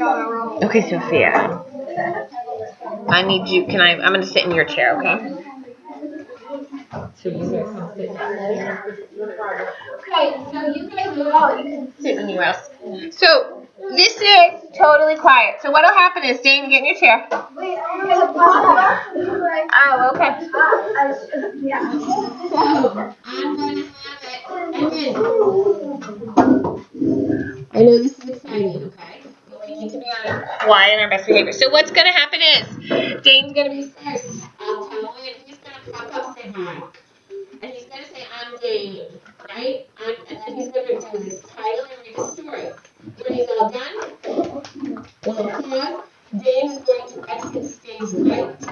Okay, Sophia. I need you. I'm going to sit in your chair, okay? So you guys can sit down here. Okay, so you guys you can Sit anywhere else. So this is totally quiet. So what'll happen is, Dane, get in your chair. wait, I want to pause. Oh, okay. Yeah. I'm going to have it. I know this is exciting, okay? But we need to be on our quiet and our best behavior. So what's going to happen is, Dane's going to be first. I'll tell him, and he's going to pop up, say hi. And he's going to say, I'm Dane, right? And then he's going to do his title and read a story. When he's all done, we'll pause. Dane is going to exit stage right,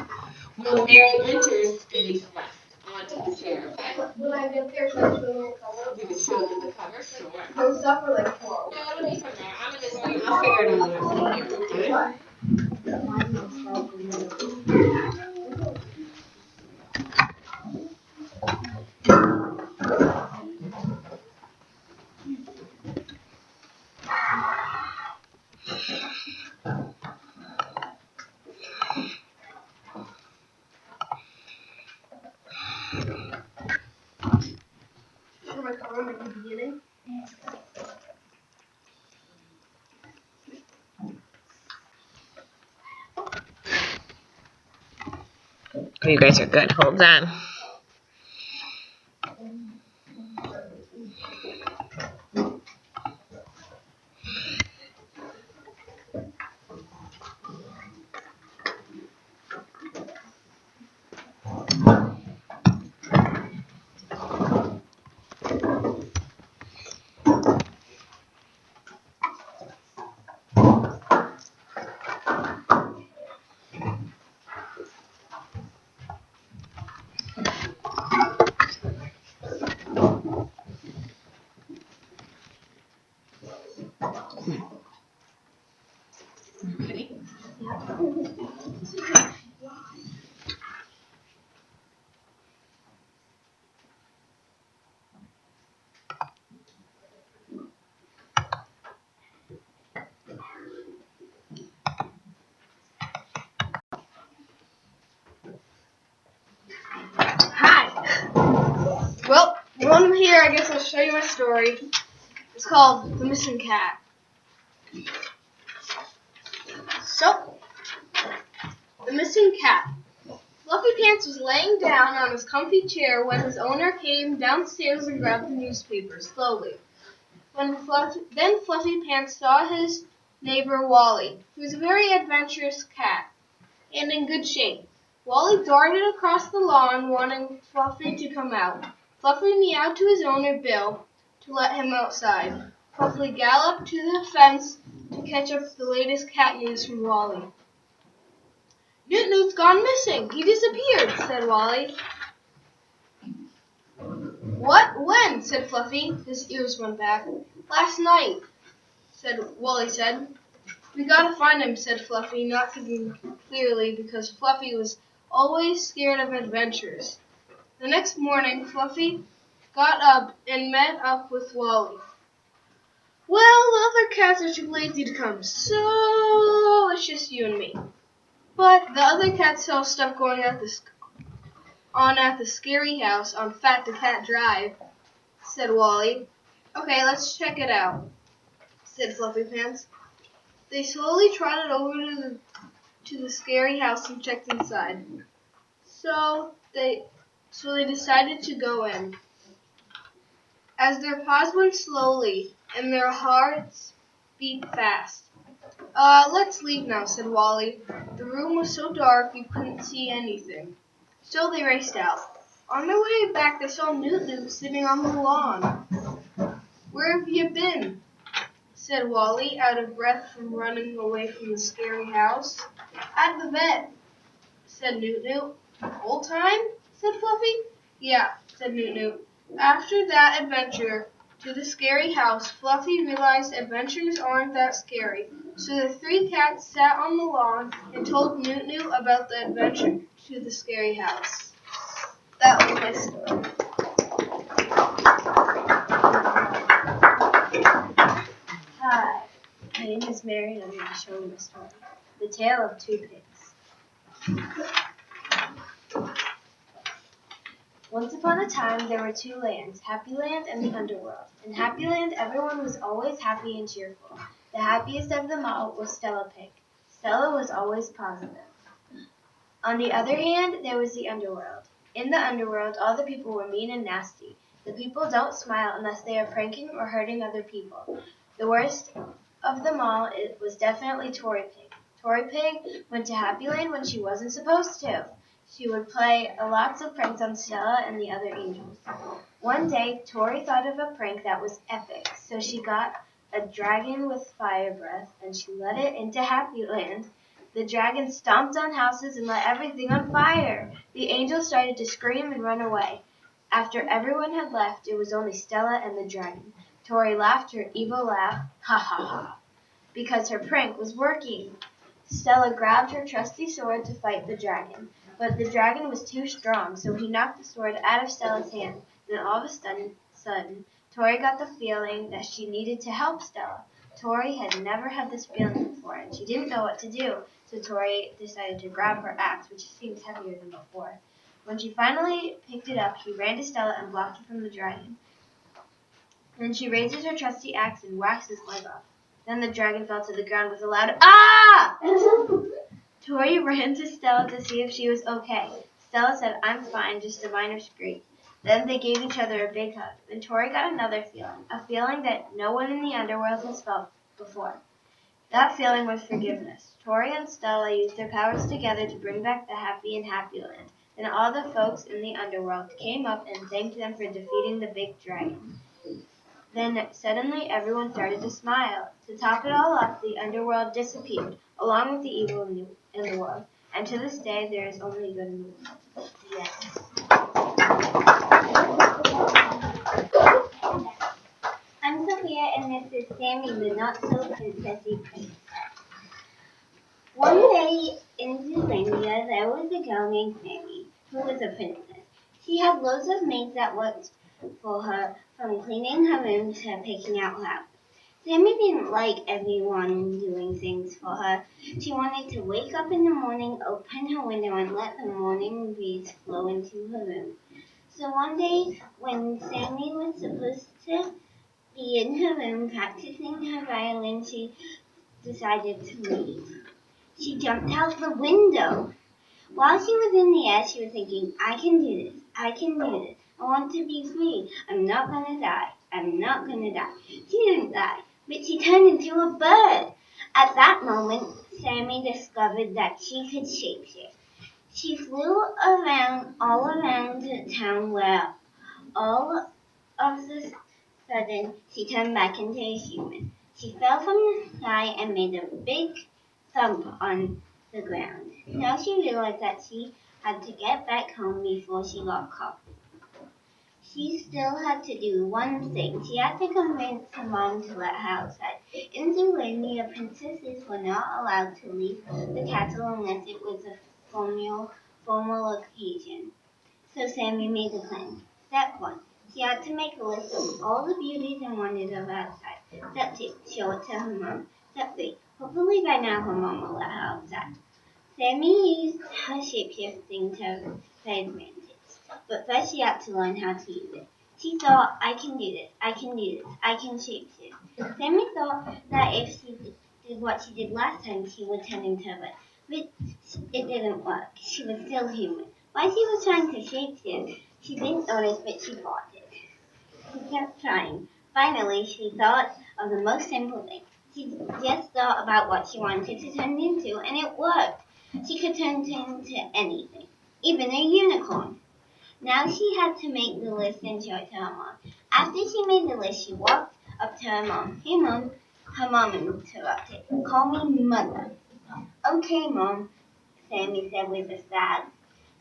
while Mary enters stage left onto the chair, okay? When I get there, should I show them the cover? You can show them the cover, sure. Close up or like close? No, it'll be from there. I'm going to say, I'll figure it out when I'm here, okay? Should my cover at the beginning? Oh, you guys are good. Hold on. Ready? Hi. Well, while I'm here, I guess I'll show you my story. It's called The Missing Cat. So, The Missing Cat. Fluffy Pants was laying down on his comfy chair when his owner came downstairs and grabbed the newspaper slowly. Then Fluffy Pants saw his neighbor Wally, who was a very adventurous cat and in good shape. Wally darted across the lawn, wanting Fluffy to come out. Fluffy meowed to his owner Bill to let him outside. Fluffy galloped to the fence to catch up the latest cat news from Wally. Newt Newt's gone missing. He disappeared, said Wally. What? When? Said Fluffy. His ears went back. Last night, Wally said. We gotta find him, said Fluffy, not thinking clearly because Fluffy was always scared of adventures. The next morning, Fluffy got up and met up with Wally. Well, the other cats are too lazy to come, so it's just you and me. But the other cats saw stuff going at the scary house on Fat the Cat Drive, said Wally. Okay, let's check it out, said Fluffy Pants. They slowly trotted over to the scary house and checked inside. So they decided to go in. As their paws went slowly and their hearts beat fast. Let's leave now, said Wally. The room was so dark you couldn't see anything. So they raced out. On their way back, they saw Newt Newt sitting on the lawn. Where have you been? Said Wally, out of breath from running away from the scary house. At the vet, said Newt Newt. Whole time? Said Fluffy. Yeah, said Newt Newt. After that adventure to the scary house, Fluffy realized adventures aren't that scary. So the three cats sat on the lawn and told Newt Newt about the adventure to the scary house. That was my story. Hi. My name is Mary and I'm going to show you a story. The Tale of Two Pigs. Once upon a time there were two lands, Happy Land and the Underworld. In Happy Land everyone was always happy and cheerful. The happiest of them all was Stella Pig. Stella was always positive. On the other hand, there was the Underworld. In the Underworld all the people were mean and nasty. The people don't smile unless they are pranking or hurting other people. The worst of them all was definitely Tori Pig. Tori Pig went to Happy Land when she wasn't supposed to. She would play lots of pranks on Stella and the other angels. One day, Tori thought of a prank that was epic, so she got a dragon with fire breath and she let it into Happy Land. The dragon stomped on houses and lit everything on fire. The angels started to scream and run away. After everyone had left, it was only Stella and the dragon. Tori laughed her evil laugh, ha ha ha, because her prank was working. Stella grabbed her trusty sword to fight the dragon, but the dragon was too strong, so he knocked the sword out of Stella's hand. Then all of a sudden, Tori got the feeling that she needed to help Stella. Tori had never had this feeling before, and she didn't know what to do, so Tori decided to grab her axe, which seemed heavier than before. When she finally picked it up, she ran to Stella and blocked her from the dragon. Then she raises her trusty axe and whacks his leg off. Then the dragon fell to the ground with a loud "Ah!" Tori ran to Stella to see if she was okay. Stella said, "I'm fine, just a minor scrape." Then they gave each other a big hug. Then Tori got another feeling, a feeling that no one in the underworld has felt before. That feeling was forgiveness. Tori and Stella used their powers together to bring back the happy and Happy Land. Then all the folks in the underworld came up and thanked them for defeating the big dragon. Then suddenly everyone started to smile. To top it all off, the underworld disappeared, along with the evil in the world. And to this day, there is only good in the world. Yes. I'm Sophia, and this is Sammy, the not-so-princessy prince. One day in Zoolander, there was a girl named Sammy, who was a princess. She had loads of maids that worked for her, from cleaning her room to picking out flowers. Sammy didn't like everyone doing things for her. She wanted to wake up in the morning, open her window, and let the morning breeze flow into her room. So one day, when Sammy was supposed to be in her room practicing her violin, she decided to leave. She jumped out the window. While she was in the air, she was thinking, I can do this. I can do this. I want to be free. I'm not going to die. I'm not going to die. She didn't die, but she turned into a bird. At that moment, Sammy discovered that she could shapeshift. She flew all around the town where all of a sudden she turned back into a human. She fell from the sky and made a big thump on the ground. Now she realized that she had to get back home before she got caught. She still had to do one thing. She had to convince her mom to let her outside. In Zoolander, princesses were not allowed to leave the castle unless it was a formal occasion. So Sammy made a plan. Step 1. She had to make a list of all the beauties and wonders of outside. Step 2. Show it to her mom. Step 3. Hopefully by now her mom will let her outside. Sammy used her shapeshifting to her advantage. But first she had to learn how to use it. She thought, I can do this, I can do this, I can shapeshift. Sammy thought that if she did what she did last time, she would turn into a bird. But it didn't work. She was still human. While she was trying to shapeshift, she didn't notice, but she fought it. She kept trying. Finally, she thought of the most simple thing. She just thought about what she wanted to turn into, and it worked. She could turn into anything, even a unicorn. Now she had to make the list and show it to her mom. After she made the list, she walked up to her mom. Hey, Mom. Her mom interrupted. Call me Mother. Okay, Mom, Sammy said with a sigh.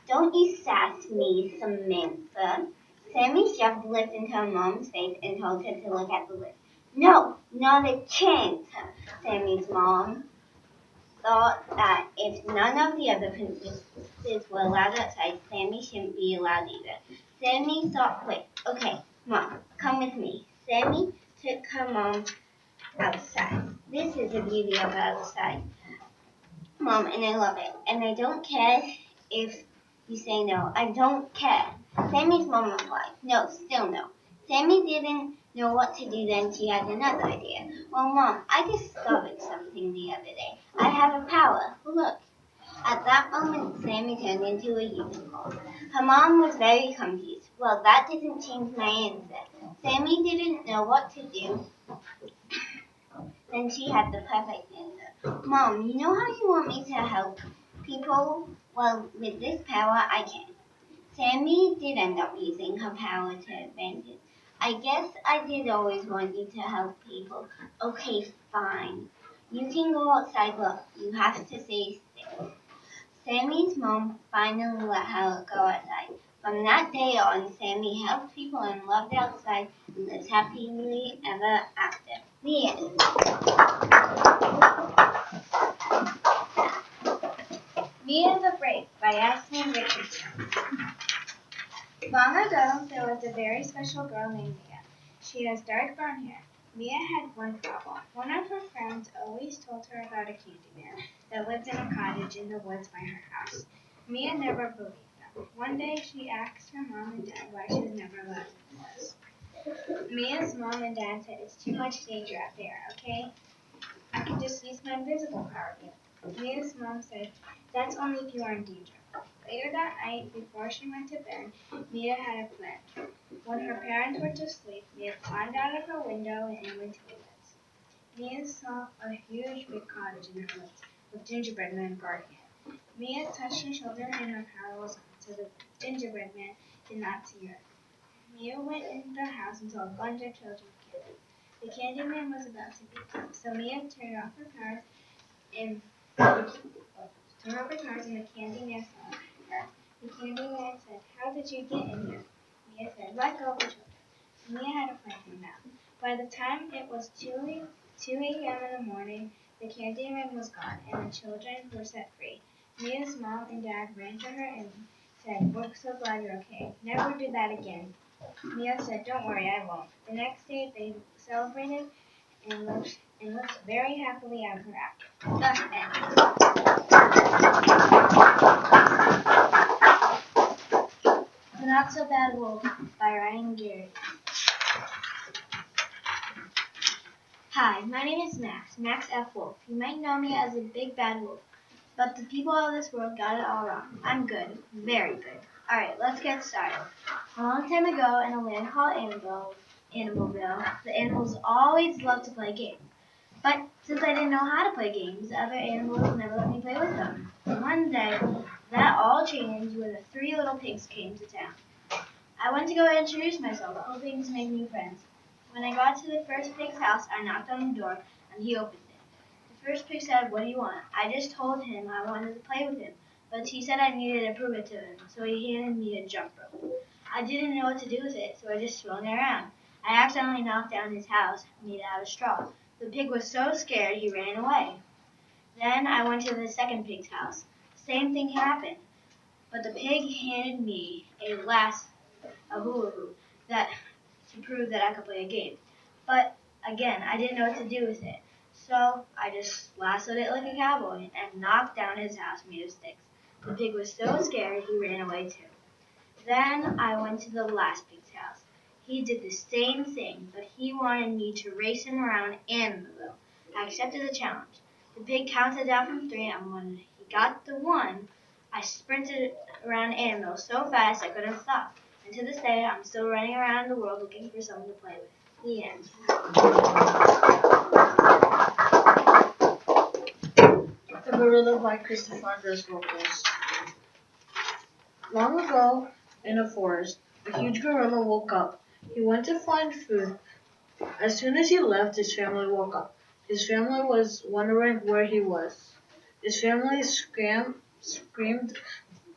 Don't you sass me, Samantha. Sammy shoved the list into her mom's face and told her to look at the list. No, not a chance. Sammy's mom thought that if none of the other princesses were allowed outside, Sammy shouldn't be allowed either. Sammy thought quick. Okay, Mom, come with me. Sammy took her mom outside. This is the beauty of outside, Mom, and I love it. And I don't care if you say no. I don't care. Sammy's mom replied, no, still no. Sammy didn't know what to do then. She had another idea. Well, Mom, I discovered something the other day. I have a power. Look. At that moment, Sammy turned into a unicorn. Her mom was very confused. Well, that didn't change my answer. Sammy didn't know what to do. Then she had the perfect answer. Mom, you know how you want me to help people? Well, with this power, I can. Sammy did end up using her power to advantage. I guess I did always want you to help people. Okay, fine. You can go outside. Look, you have to stay still. Sammy's mom finally let her go outside. From that day on, Sammy helped people and loved outside and lived happily ever after. The end. Mia the Brave by Ashley Richardson. Long ago, there was a very special girl named Mia. She has dark brown hair. Mia had one problem. One of her friends always told her about a candy man that lived in a cottage in the woods by her house. Mia never believed them. One day, she asked her mom and dad why she was never allowed in the woods. Mia's mom and dad said, it's too much danger out there, okay? I can just use my invisible power again. Mia's mom said, that's only if you are in danger. Later that night, before she went to bed, Mia had a plan. When her parents were to sleep, Mia climbed out of her window and went to the woods. Mia saw a huge big cottage in the woods with gingerbread men guarding it. Mia touched her shoulder and her power was on, so the gingerbread man did not see her. Mia went into the house and saw a bunch of children with candy. The candy man was about to be killed, so Mia turned off her powers and the candy man saw her. The candy man said, how did you get in here? Mia said, let go of the children. Mia had a plan now. By the time it was 2 a.m. in the morning, the candy man was gone and the children were set free. Mia's mom and dad ran to her and said, we're so glad you're okay. Never do that again. Mia said, don't worry, I won't. The next day, they celebrated and lived very happily ever after. The end. The Not So Bad Wolf by Ryan Gary. Hi, my name is Max F. Wolf. You might know me as a big bad wolf, but the people of this world got it all wrong. I'm good, very good. Alright, let's get started. A long time ago, in a land called Animalville, the animals always loved to play games. But since I didn't know how to play games, other animals never let me play with them. One day, that all changed when the 3 little pigs came to town. I went to go introduce myself, hoping to make new friends. When I got to the first pig's house, I knocked on the door, and he opened it. The first pig said, what do you want? I just told him I wanted to play with him, but he said I needed to prove it to him, so he handed me a jump rope. I didn't know what to do with it, so I just swung it around. I accidentally knocked down his house, made out of straw. The pig was so scared he ran away. Then I went to the second pig's house. Same thing happened, but the pig handed me a hula hoop to prove that I could play a game. But again, I didn't know what to do with it, so I just lassoed it like a cowboy and knocked down his house made of sticks. The pig was so scared he ran away too. Then I went to the last pig's house. He did the same thing, but he wanted me to race him around Animalville. I accepted the challenge. The pig counted down from 3, and when he got the 1, I sprinted around Animalville so fast I couldn't stop. And to this day, I'm still running around the world looking for someone to play with. The end. The Gorilla by Christopher Andres. Long ago, in a forest, a huge gorilla woke up. He went to find food. As soon as he left, his family woke up. His family was wondering where he was. His family screamed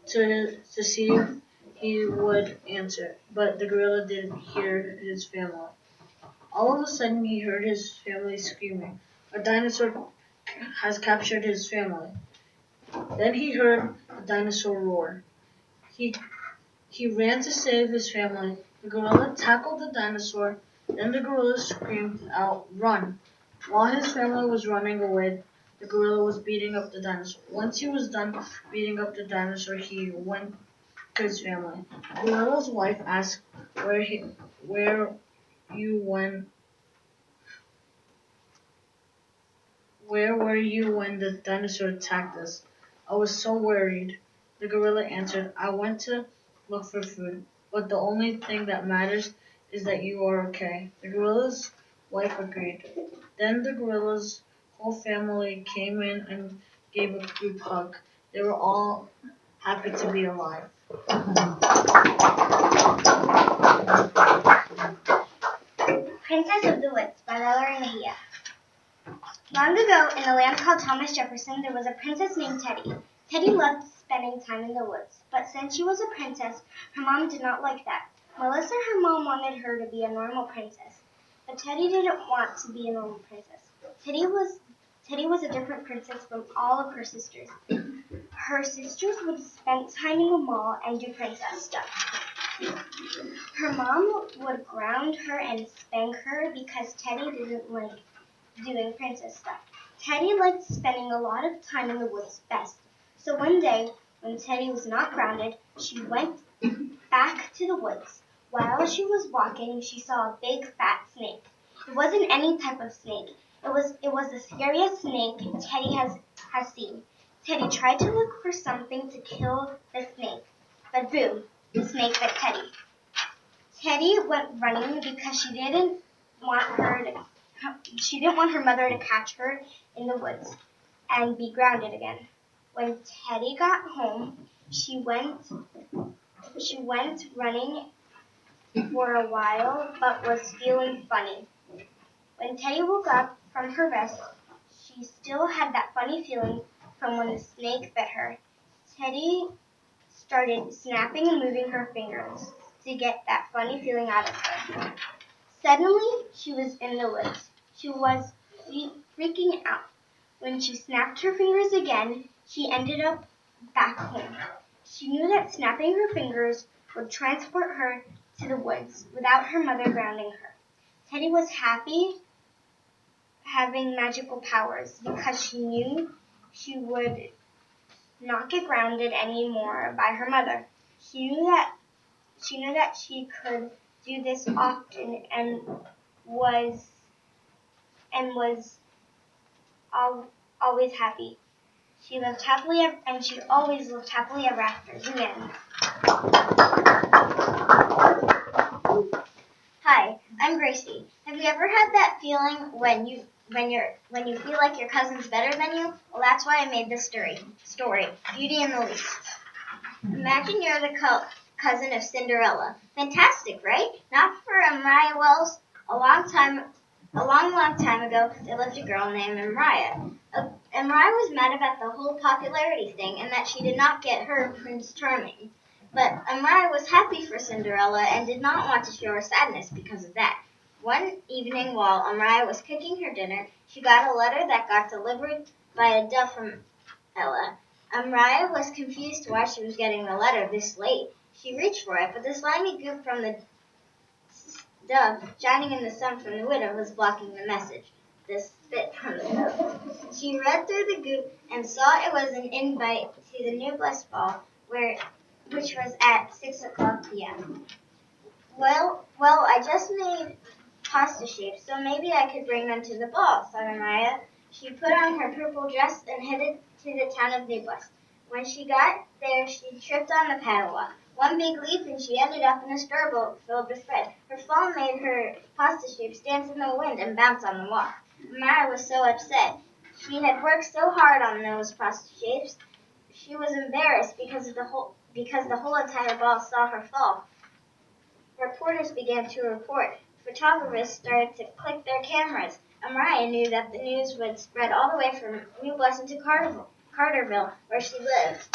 to see if he would answer, but the gorilla didn't hear his family. All of a sudden, he heard his family screaming. A dinosaur has captured his family. Then he heard the dinosaur roar. He ran to save his family. The gorilla tackled the dinosaur. Then the gorilla screamed out, "Run!" While his family was running away, the gorilla was beating up the dinosaur. Once he was done beating up the dinosaur, he went to his family. The gorilla's wife asked where you when where were you when the dinosaur attacked us? I was so worried. The gorilla answered, I went to look for food, but the only thing that matters is that you are okay. The gorilla's wife agreed. Then the gorilla's whole family came in and gave a group hug. They were all happy to be alive. Princess of the Woods by Valerie Mejia. Long ago, in a land called Thomas Jefferson, there was a princess named Teddy. Teddy loved spending time in the woods, but since she was a princess, her mom did not like that. Melissa, her mom, wanted her to be a normal princess, but Teddy didn't want to be a normal princess. Teddy was a different princess from all of her sisters. Her sisters would spend time in the mall and do princess stuff. Her mom would ground her and spank her because Teddy didn't like doing princess stuff. Teddy liked spending a lot of time in the woods best. So one day, when Teddy was not grounded, she went back to the woods. While she was walking, she saw a big fat snake. It wasn't any type of snake. It was the scariest snake Teddy has seen. Teddy tried to look for something to kill the snake, but boom, the snake bit Teddy. Teddy went running because she didn't want her mother to catch her in the woods and be grounded again. When Teddy got home, she went running for a while but was feeling funny. When Teddy woke up from her rest, she still had that funny feeling from when the snake bit her. Teddy started snapping and moving her fingers to get that funny feeling out of her. Suddenly, she was in the woods. She was freaking out. When she snapped her fingers again, she ended up back home. She knew that snapping her fingers would transport her to the woods without her mother grounding her. Teddy was happy having magical powers because she knew she would not get grounded anymore by her mother. She knew that she could do this often and was always happy. She lived happily and she always lived happily ever after. The end. Hi, I'm Gracie. Have you ever had that feeling when you feel like your cousin's better than you? Well, that's why I made this story, Beauty and the Beast. Imagine you're the cousin of Cinderella. Fantastic, right? Not for Mariah Wells. A long time ago, there lived a girl named Mariah. And Mariah was mad about the whole popularity thing and that she did not get her Prince Charming. But Mariah was happy for Cinderella and did not want to show her sadness because of that. One evening while Mariah was cooking her dinner, she got a letter that got delivered by a dove from Ella. Mariah was confused why she was getting the letter this late. She reached for it, but the slimy goop from the dove, shining in the sun from the window, was blocking the message. The spit from the dove. She read through the goop and saw it was an invite to the new blessed ball, which was at 6:00 p.m. Well, I just made pasta shapes, so maybe I could bring them to the ball, thought Mariah. She put on her purple dress and headed to the town of New Blest. When she got there, she tripped on the paddle walk. One big leap and she ended up in a starboat filled with bread. Her fall made her pasta shapes dance in the wind and bounce on the wall. Mariah was so upset. She had worked so hard on those pasta shapes. She was embarrassed because the whole entire ball saw her fall. Reporters began to report. Photographers started to click their cameras. Mariah knew that the news would spread all the way from New Blessing to Carterville, where she lived.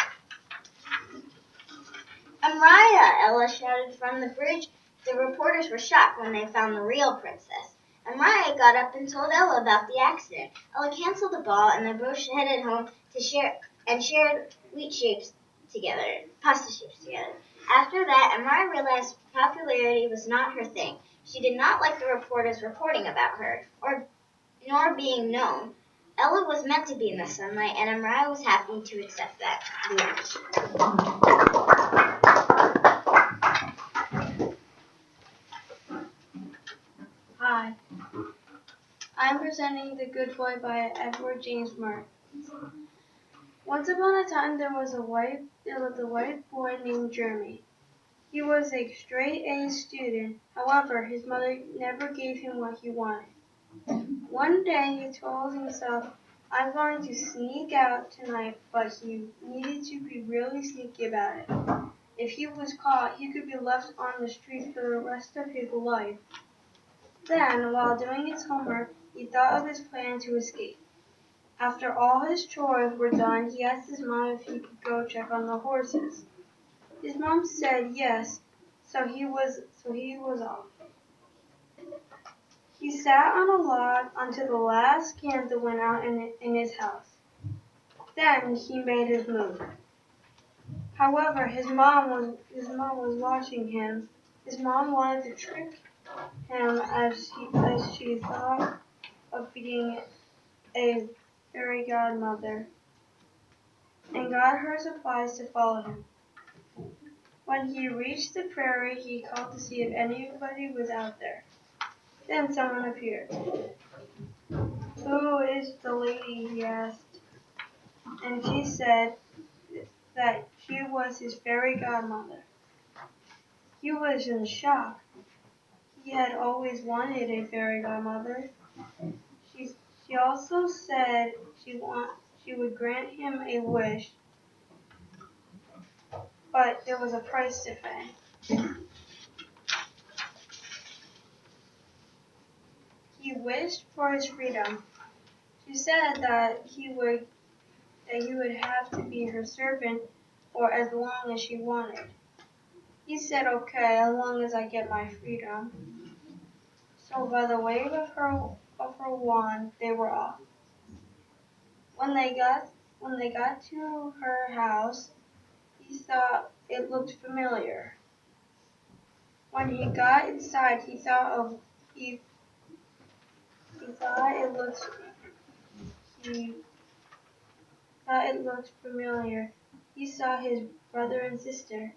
Mariah, Ella shouted from the bridge. The reporters were shocked when they found the real princess. Mariah got up and told Ella about the accident. Ella canceled the ball, and they both headed home to shared pasta shapes together. After that, Mariah realized popularity was not her thing. She did not like the reporters reporting about her, or nor being known. Ella was meant to be in the sunlight, and Amariah was happy to accept that news. Hi. I'm presenting The Good Boy by Edward James Martin. Once upon a time there was a white boy named Jeremy. He was a straight A student. However, his mother never gave him what he wanted. One day he told himself, I'm going to sneak out tonight, but he needed to be really sneaky about it. If he was caught, he could be left on the street for the rest of his life. Then, while doing his homework, he thought of his plan to escape. After all his chores were done, he asked his mom if he could go check on the horses. His mom said yes, so he was off. He sat on a log until the last candle went out in his house. Then he made his move. However, his mom was watching him. His mom wanted to trick him as she thought of being a fairy godmother, and got her supplies to follow him. When he reached the prairie, he called to see if anybody was out there. Then someone appeared. Who is the lady? He asked, and she said that she was his fairy godmother. He was in shock. He had always wanted a fairy godmother. She also said she would grant him a wish, but there was a price to pay. He wished for his freedom. She said that he would have to be her servant for as long as she wanted. He said, okay, as long as I get my freedom. So by the wave of her wand, they were off. When they got to her house, he thought it looked familiar. When he got inside, he thought it looked familiar. He saw his brother and sister.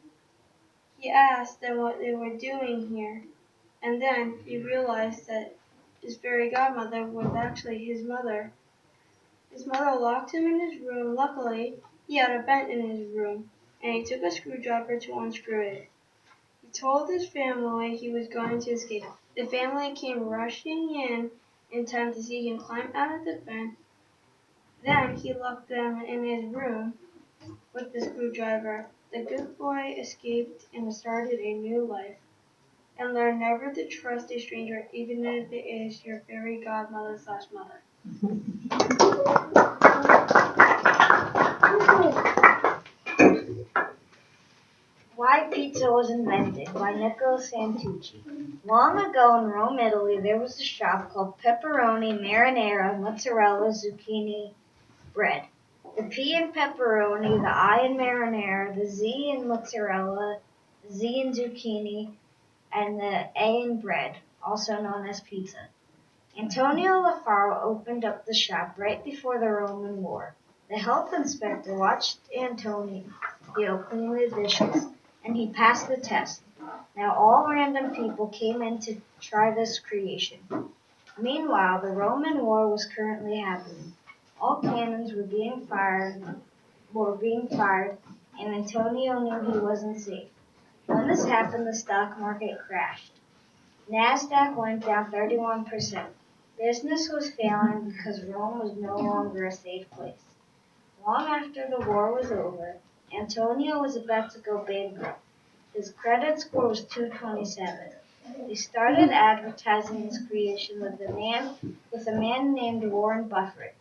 He asked them what they were doing here, and then he realized that his fairy godmother was actually his mother. His mother locked him in his room. Luckily, he had a vent in his room, and he took a screwdriver to unscrew it. He told his family he was going to escape. The family came rushing in time to see him climb out of the vent. Then he locked them in his room with the screwdriver. The good boy escaped and started a new life, and learn never to trust a stranger, even if it is your fairy godmother/mother. Why Pizza Was Invented by Niccolo Santucci. Long ago in Rome, Italy, there was a shop called Pepperoni, Marinara, Mozzarella, Zucchini Bread. The P in pepperoni, the I in marinara, the Z in mozzarella, the Z in zucchini, and the A in bread, also known as pizza. Antonio Lafaro opened up the shop right before the Roman War. The health inspector watched Antonio clean the dishes, and he passed the test. Now all random people came in to try this creation. Meanwhile, the Roman War was currently happening. All cannons were being fired, and Antonio knew he wasn't safe. When this happened, the stock market crashed. NASDAQ went down 31%. Business was failing because Rome was no longer a safe place. Long after the war was over, Antonio was about to go bankrupt. His credit score was 227. He started advertising his creation with a man named Warren Buffett,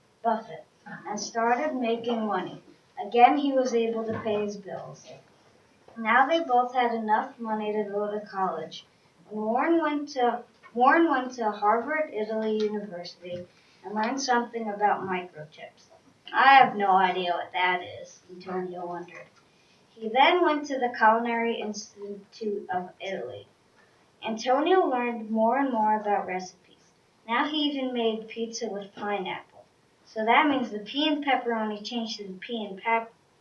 and started making money. Again, he was able to pay his bills. Now they both had enough money to go to college. When Warren went to Harvard Italy University and learned something about microchips. I have no idea what that is, Antonio wondered. He then went to the Culinary Institute of Italy. Antonio learned more and more about recipes. Now he even made pizza with pineapple. So that means the pea and pepperoni changed to the pea and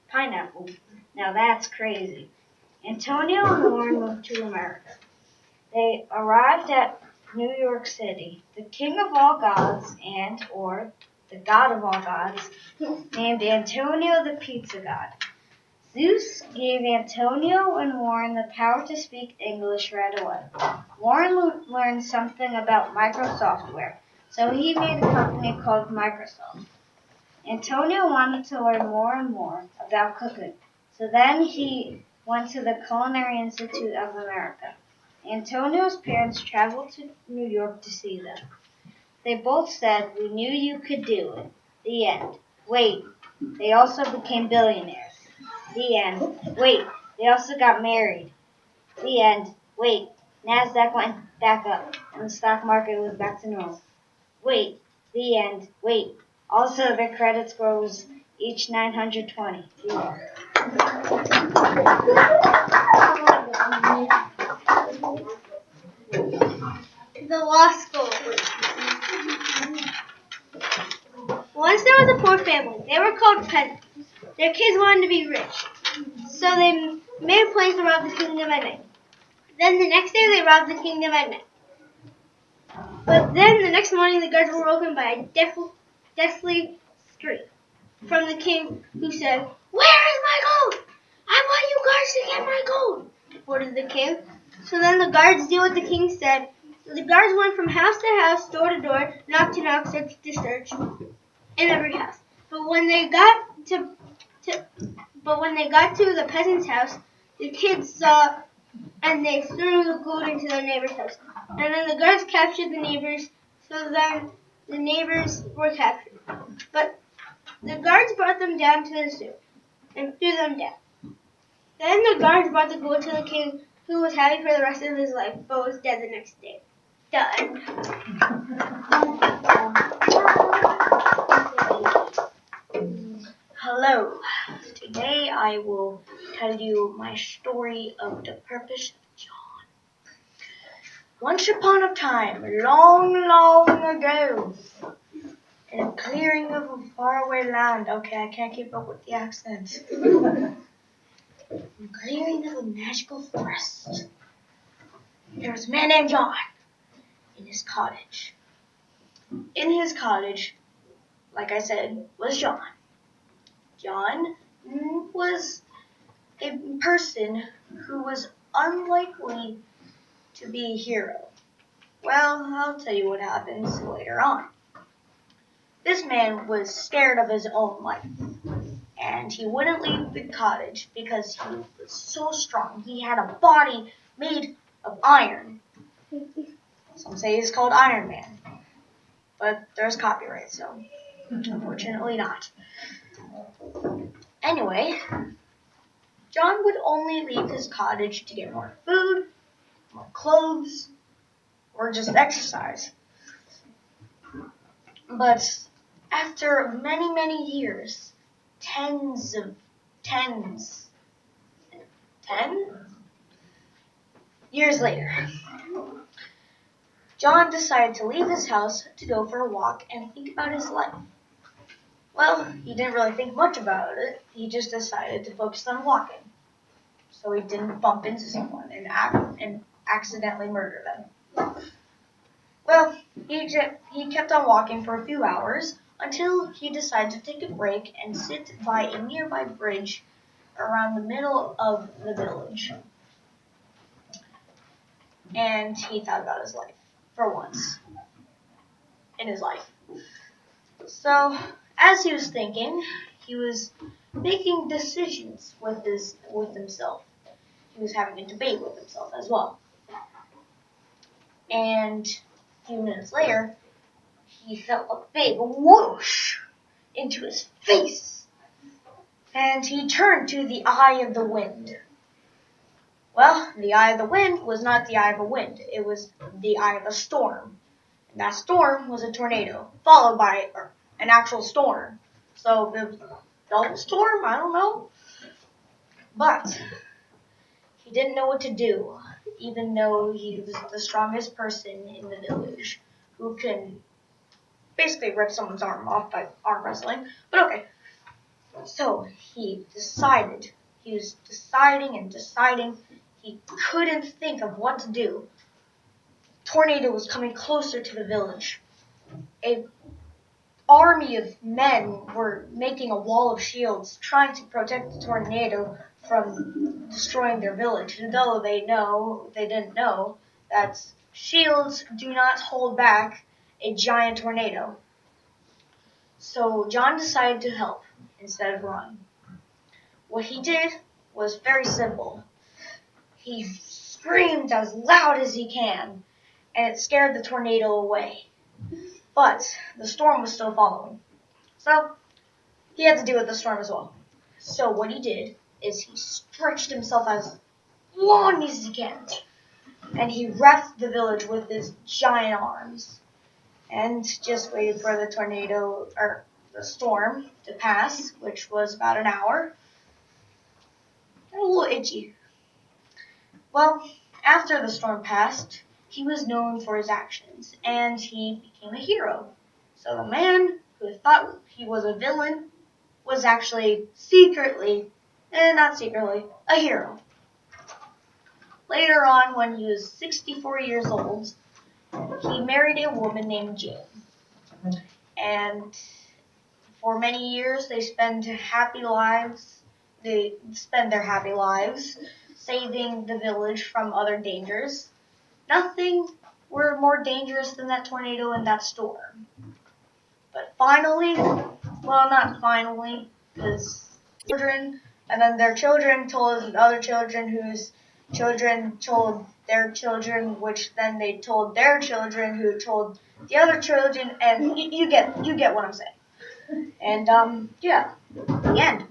pineapple. Now that's crazy. Antonio and Warren moved to America. They arrived at New York City. The king of all gods or the god of all gods, named Antonio the pizza god. Zeus gave Antonio and Warren the power to speak English right away. Warren learned something about Microsoftware, so he made a company called Microsoft. Antonio wanted to learn more and more about cooking, so then he went to the Culinary Institute of America. Antonio's parents traveled to New York to see them. They both said, "We knew you could do it." The end. Wait, they also became billionaires. The end. Wait, they also got married. The end. Wait, NASDAQ went back up, and the stock market was back to normal. Wait, the end. Wait, also their credit score was each 920. The end. The law school. Once there was a poor family. They were called peasants. Their kids wanted to be rich, so they made plans to rob the kingdom at night. Then the next day they robbed the kingdom at night. But then the next morning the guards were woken by a deathly scream from the king, who said, "Where is my gold? I want you guards to get my gold," ordered the king. So then the guards did what the king said. The guards went from house to house, door to door, knock to knock, search to search, in every house. But when they got to the peasant's house, the kids saw, and they threw the gold into their neighbor's house. And then the guards captured the neighbors, so then the neighbors were captured. But the guards brought them down to the zoo and threw them down. Then the guards brought the gold to the king, who was happy for the rest of his life, but was dead the next day. Done. Hello. Today I will tell you my story of the purpose of John. Once upon a time, long, long ago, in a clearing of a faraway land. Okay, I can't keep up with the accent. In a clearing of a magical forest, there was a man named John in his cottage. In his cottage, like I said, was John. John was a person who was unlikely to be a hero. Well, I'll tell you what happens later on. This man was scared of his own life, and he wouldn't leave the cottage because he was so strong. He had a body made of iron. Some say he's called Iron Man, but there's copyright, so unfortunately not. Anyway, John would only leave his cottage to get more food, more clothes, or just exercise. But after many, many years, 10 years later, John decided to leave his house to go for a walk and think about his life. Well, he didn't really think much about it. He just decided to focus on walking, so he didn't bump into someone and accidentally murder them. Well, he kept on walking for a few hours until he decided to take a break and sit by a nearby bridge around the middle of the village. And he thought about his life, for once in his life. So, as he was thinking, he was making decisions with himself. He was having a debate with himself as well. And a few minutes later, he felt a big whoosh into his face. And he turned to the eye of the wind. Well, the eye of the wind was not the eye of a wind. It was the eye of a storm. And that storm was a tornado, followed by an actual storm. So it was a double storm, I don't know. But he didn't know what to do, even though he was the strongest person in the village. who can basically rip someone's arm off by arm wrestling. But okay. So he decided. He was deciding and deciding. He couldn't think of what to do. Tornado was coming closer to the village. An army of men were making a wall of shields, trying to protect the tornado from destroying their village, though they didn't know that shields do not hold back a giant tornado. So John decided to help instead of run. What he did was very simple. He screamed as loud as he can, and it scared the tornado away. But the storm was still following. So he had to deal with the storm as well. So what he did is he stretched himself as long as he can, and he wrapped the village with his giant arms, and just waited for the tornado or the storm to pass, which was about an hour. A little itchy. Well, after the storm passed, he was known for his actions, and he became a hero. So the man who thought he was a villain was actually not secretly, a hero. Later on, when he was 64 years old, he married a woman named Jane. And for many years, they spend their happy lives saving the village from other dangers. Nothing were more dangerous than that tornado and that storm. But finally, well, not finally, because children, and then their children told other children whose children told their children, which then they told their children who told the other children, and you get what I'm saying. And, yeah, the end.